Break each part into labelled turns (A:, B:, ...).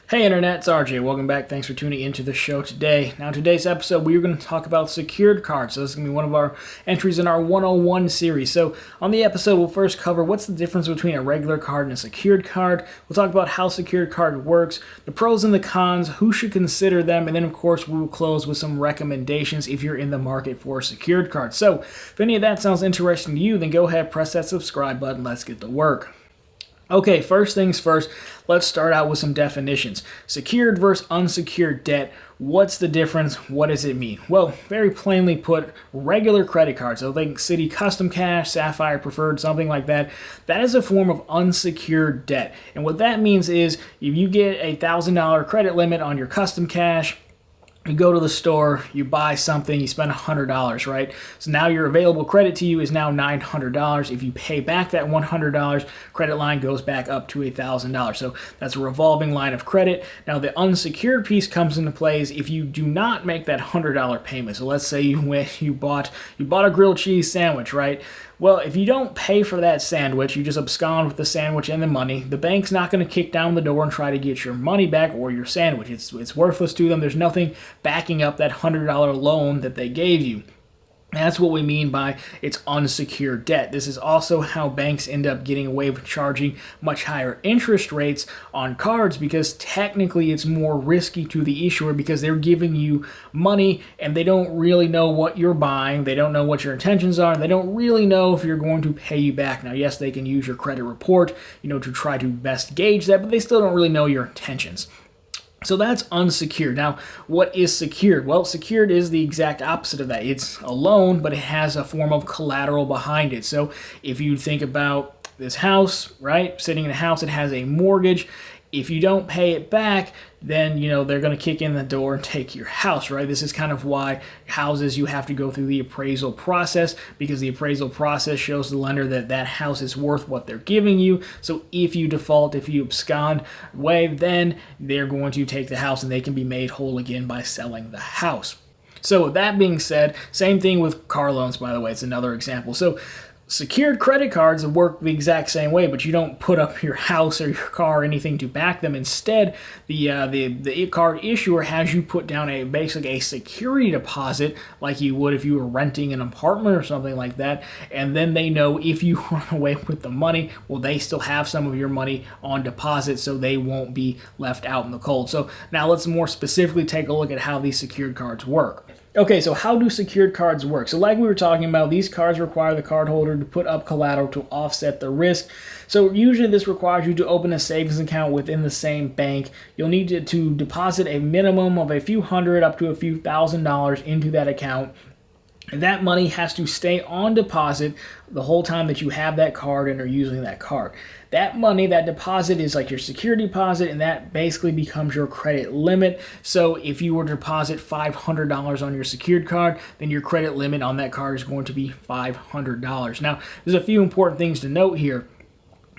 A: Hey Internet, it's RJ. Welcome back. Thanks for tuning into the show today. Now, in today's episode, we're going to talk about secured cards. So this is going to be one of our entries in our 101 series. So on the episode, we'll first cover what's the difference between a regular card and a secured card. We'll talk about how secured card works, the pros and the cons, who should consider them, and then of course we will close with some recommendations if you're in the market for a secured card. So if any of that sounds interesting to you, then go ahead, press that subscribe button. Let's get to work. Okay, first things first, let's start out with some definitions. Secured versus unsecured debt. What's the difference? What does it mean? Well, very plainly put, regular credit cards, so think Citi Custom Cash, Sapphire Preferred, something like that, that is a form of unsecured debt. And what that means is if you get a $1,000 credit limit on your Custom Cash, you go to the store, you buy something, you spend $100, right? So now your available credit to you is now $900. If you pay back that $100, credit line goes back up to $1,000. So that's a revolving line of credit. Now the unsecured piece comes into play is if you do not make that $100 payment. So let's say you bought a grilled cheese sandwich, right? Well, if you don't pay for that sandwich, you just abscond with the sandwich and the money, the bank's not going to kick down the door and try to get your money back or your sandwich. It's worthless to them. There's nothing backing up that $100 loan that they gave you. That's what we mean by it's unsecured debt. This is also how banks end up getting away with charging much higher interest rates on cards because technically it's more risky to the issuer because they're giving you money and they don't really know what you're buying. They don't know what your intentions are. And they don't really know if you're going to pay you back. Now, yes, they can use your credit report, to try to best gauge that, but they still don't really know your intentions. So that's unsecured. Now, what is secured? Well, secured is the exact opposite of that. It's a loan, but it has a form of collateral behind it. So if you think about this house, right, sitting in a house, it has a mortgage. If you don't pay it back, then, they're going to kick in the door and take your house, right? This is kind of why houses, you have to go through the appraisal process because the appraisal process shows the lender that that house is worth what they're giving you. So if you default, if you abscond, then they're going to take the house and they can be made whole again by selling the house. So with that being said, same thing with car loans, by the way. It's another example. So secured credit cards work the exact same way, but you don't put up your house or your car or anything to back them. Instead, the card issuer has you put down basically a security deposit like you would if you were renting an apartment or something like that. And then they know if you run away with the money, well, they still have some of your money on deposit, so they won't be left out in the cold. So now let's more specifically take a look at how these secured cards work. Okay, so how do secured cards work? So like we were talking about, these cards require the cardholder to put up collateral to offset the risk. So usually this requires you to open a savings account within the same bank. You'll need to deposit a minimum of a few hundred up to a few $1,000s into that account. And that money has to stay on deposit the whole time that you have that card and are using that card. That money, that deposit is like your security deposit, and that basically becomes your credit limit. So if you were to deposit $500 on your secured card, then your credit limit on that card is going to be $500. Now, there's a few important things to note here.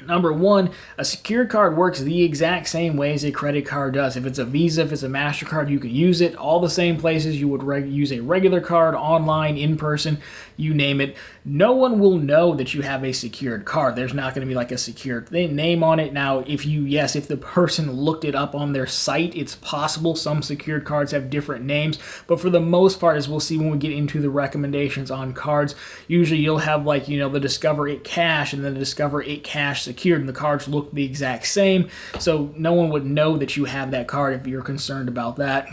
A: Number one, a secured card works the exact same way as a credit card does. If it's a Visa, if it's a MasterCard, you can use it all the same places you would use a regular card, online, in person, you name it. No one will know that you have a secured card. There's not going to be like a secured name on it. Now, if the person looked it up on their site, it's possible some secured cards have different names. But for the most part, as we'll see when we get into the recommendations on cards, usually you'll have the Discover It Cash and then the Discover It Cash Secured, and the cards look the exact same, so no one would know that you have that card if you're concerned about that.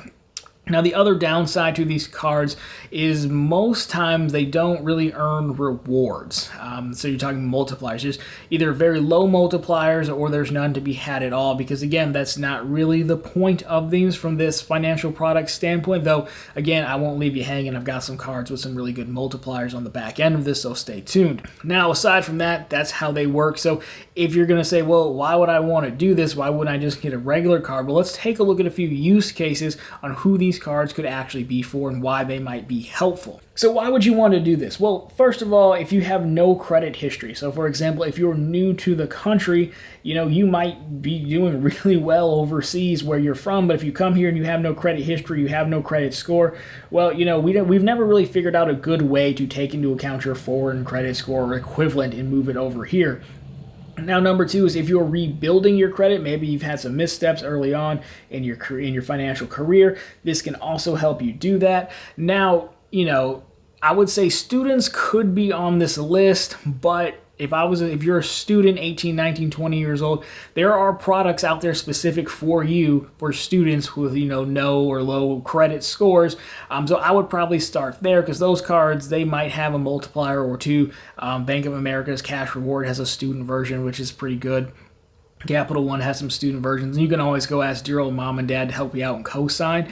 A: Now, the other downside to these cards is most times they don't really earn rewards. So you're talking multipliers. There's either very low multipliers or there's none to be had at all because, again, that's not really the point of these from this financial product standpoint. Though, again, I won't leave you hanging. I've got some cards with some really good multipliers on the back end of this, so stay tuned. Now, aside from that, that's how they work. So if you're going to say, well, why would I want to do this? Why wouldn't I just get a regular card? Well, let's take a look at a few use cases on who these cards could actually be for and why they might be helpful. So why would you want to do this? Well, first of all, if you have no credit history. So for example, if you're new to the country, you might be doing really well overseas where you're from, but if you come here and you have no credit history, you have no credit score, well, we've never really figured out a good way to take into account your foreign credit score or equivalent and move it over here. Now, number two is if you're rebuilding your credit, maybe you've had some missteps early on in your financial career. This can also help you do that. Now, I would say students could be on this list, but if you're a student, 18, 19, 20 years old, there are products out there specific for you, for students with, no or low credit scores. So I would probably start there because those cards, they might have a multiplier or two. Bank of America's Cash Reward has a student version, which is pretty good. Capital One has some student versions. You can always go ask your old mom and dad to help you out and co-sign.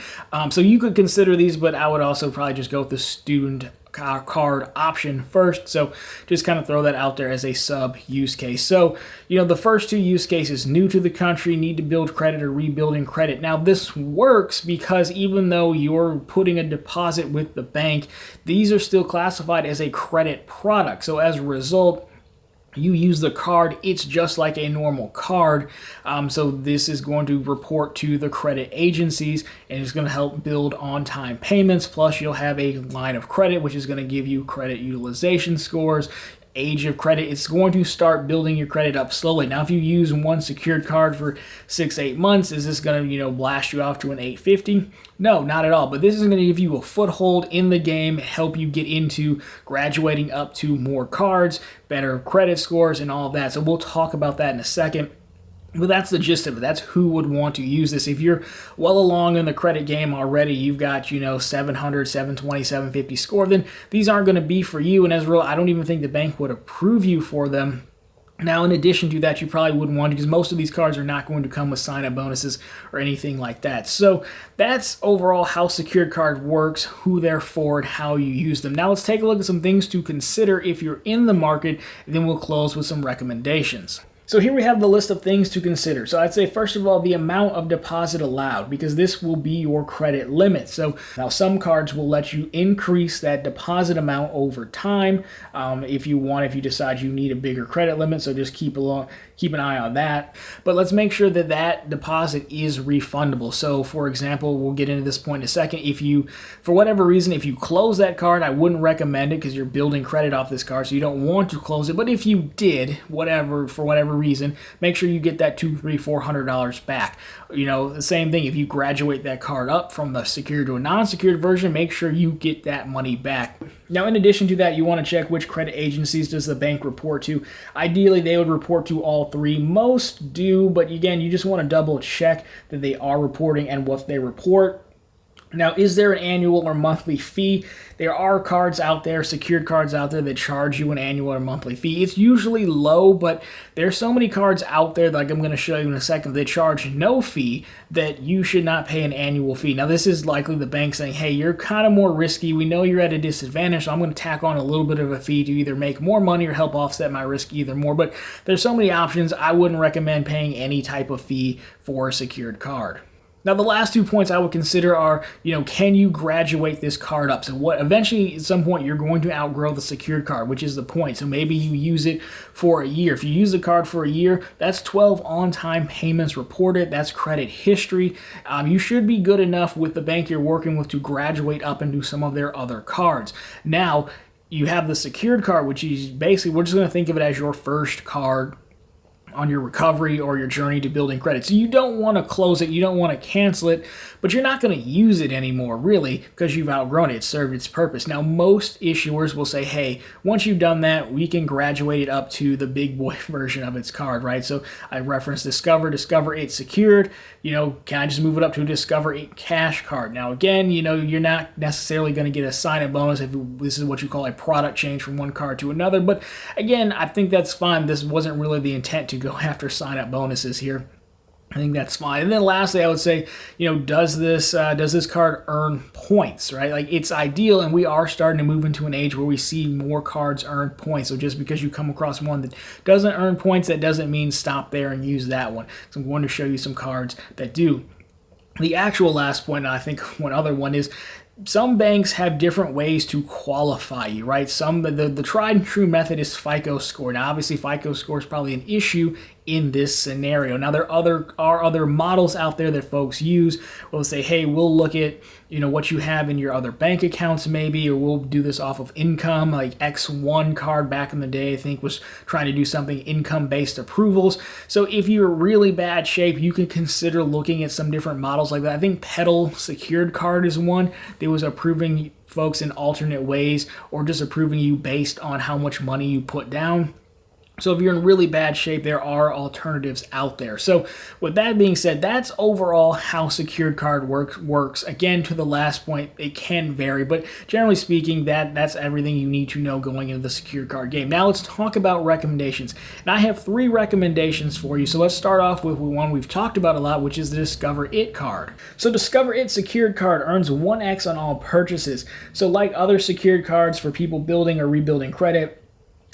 A: So you could consider these, but I would also probably just go with the student card option first. So just kind of throw that out there as a sub use case. So, the first two use cases, new to the country, need to build credit or rebuilding credit. Now this works because even though you're putting a deposit with the bank, these are still classified as a credit product. So as a result, you use the card, it's just like a normal card. So this is going to report to the credit agencies and it's going to help build on-time payments. Plus you'll have a line of credit, which is going to give you credit utilization scores, age of credit. It's going to start building your credit up slowly. Now, if you use one secured card for 6-8 months, is this going to, blast you off to an 850? No, not at all. But this is going to give you a foothold in the game, help you get into graduating up to more cards, better credit scores, and all of that. So we'll talk about that in a second. But that's the gist of it. That's who would want to use this. If you're well along in the credit game already, you've got, 700, 720, 750 score, then these aren't going to be for you. And as a result, I don't even think the bank would approve you for them. Now, in addition to that, you probably wouldn't want to because most of these cards are not going to come with sign-up bonuses or anything like that. So that's overall how secured card works, who they're for, and how you use them. Now, let's take a look at some things to consider if you're in the market, and then we'll close with some recommendations. So here we have the list of things to consider. So I'd say, first of all, the amount of deposit allowed, because this will be your credit limit. So now some cards will let you increase that deposit amount over time if you decide you need a bigger credit limit. So just keep an eye on that. But let's make sure that that deposit is refundable. So for example, we'll get into this point in a second. If you, for whatever reason, if you close that card, I wouldn't recommend it because you're building credit off this card, so you don't want to close it. But if you did, for whatever reason, make sure you get that $200, $300, $400 back. The same thing, if you graduate that card up from the secured to a non-secured version, make sure you get that money back. Now, in addition to that, you want to check which credit agencies does the bank report to. Ideally, they would report to all three. Most do, but again, you just want to double check that they are reporting and what they report. Now, is there an annual or monthly fee? There are cards out there, secured cards out there, that charge you an annual or monthly fee. It's usually low, but there's so many cards out there, like I'm going to show you in a second, that charge no fee that you should not pay an annual fee. Now, this is likely the bank saying, hey, you're kind of more risky. We know you're at a disadvantage, so I'm going to tack on a little bit of a fee to either make more money or help offset my risk either more. But there's so many options. I wouldn't recommend paying any type of fee for a secured card. Now, the last 2 points I would consider are, can you graduate this card up? So eventually, at some point, you're going to outgrow the secured card, which is the point. So maybe you use it for a year. If you use the card for a year, that's 12 on-time payments reported. That's credit history. You should be good enough with the bank you're working with to graduate up into some of their other cards. Now, you have the secured card, which is basically, we're just going to think of it as your first card on your recovery or your journey to building credit. So you don't want to close it, you don't want to cancel it, but you're not going to use it anymore, really, because you've outgrown it. It served its purpose. Now, most issuers will say, hey, once you've done that, we can graduate it up to the big boy version of its card, right? So I referenced Discover It Secured. Can I just move it up to a Discover It Cash card? Now, again, you're not necessarily going to get a sign-up bonus if this is what you call a product change from one card to another. But again, I think that's fine. This wasn't really the intent to go after sign-up bonuses here. I think that's fine. And then lastly, I would say, does this card earn points, right? Like, it's ideal, and we are starting to move into an age where we see more cards earn points. So just because you come across one that doesn't earn points, that doesn't mean stop there and use that one. So I'm going to show you some cards that do. The actual last point, and I think one other one, is some banks have different ways to qualify you, right? The tried and true method is FICO score. Now, obviously, FICO score is probably an issue in this scenario. Now, there are other models out there that folks use. We'll say, hey, we'll look at what you have in your other bank accounts maybe, or we'll do this off of income. Like X1 card back in the day, I think, was trying to do something income-based approvals. So if you're really bad shape, you can consider looking at some different models like that. I think Pedal Secured Card is one that was approving folks in alternate ways, or just approving you based on how much money you put down. So if you're in really bad shape, there are alternatives out there. So with that being said, that's overall how secured card works. Again, to the last point, it can vary, but generally speaking, that's everything you need to know going into the secured card game. Now let's talk about recommendations. And I have 3 recommendations for you. So let's start off with one we've talked about a lot, which is the Discover It card. So Discover It secured card earns 1x on all purchases. So like other secured cards for people building or rebuilding credit,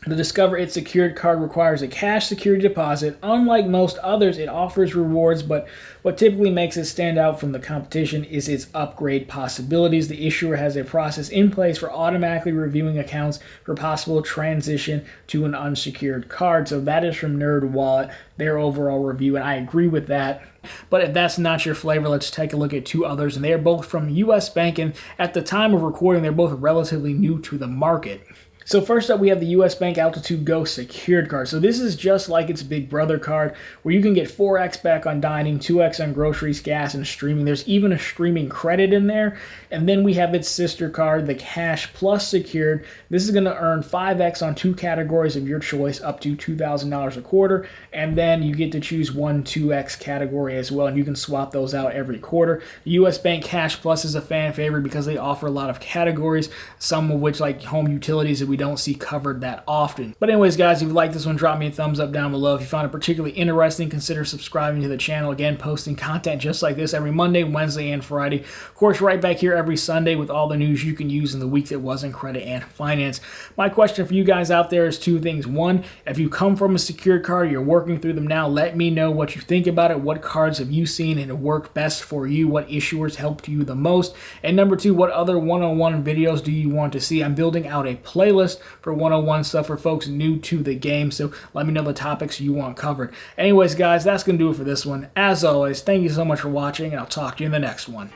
A: the Discover It secured card requires a cash security deposit. Unlike most others, it offers rewards, but what typically makes it stand out from the competition is its upgrade possibilities. The issuer has a process in place for automatically reviewing accounts for possible transition to an unsecured card. So that is from NerdWallet, their overall review, and I agree with that. But if that's not your flavor, let's take a look at 2 others, and they are both from US Bank, and at the time of recording, they're both relatively new to the market. So first up, we have the US Bank Altitude Go secured card. So this is just like its big brother card, where you can get 4x back on dining, 2x on groceries, gas, and streaming. There's even a streaming credit in there. And then we have its sister card, the Cash Plus secured. This is going to earn 5x on 2 categories of your choice, up to $2,000 a quarter. And then you get to choose 1 2x category as well, and you can swap those out every quarter. The US Bank Cash Plus is a fan favorite because they offer a lot of categories, some of which like home utilities that we don't see covered that often. But anyways, guys, if you like this one, drop me a thumbs up down below. If you found it particularly interesting, consider subscribing to the channel. Again, posting content just like this every Monday, Wednesday, and Friday. Of course, right back here every Sunday with all the news you can use in the week that was in credit and finance. My question for you guys out there is 2 things. 1, if you come from a secured card, you're working through them now, let me know what you think about it. What cards have you seen and it worked best for you? What issuers helped you the most? And number 2, what other one-on-one videos do you want to see? I'm building out a playlist for one-on-one stuff for folks new to the game, so let me know the topics you want covered. Anyways, guys, that's going to do it for this one. As always, thank you so much for watching, and I'll talk to you in the next one.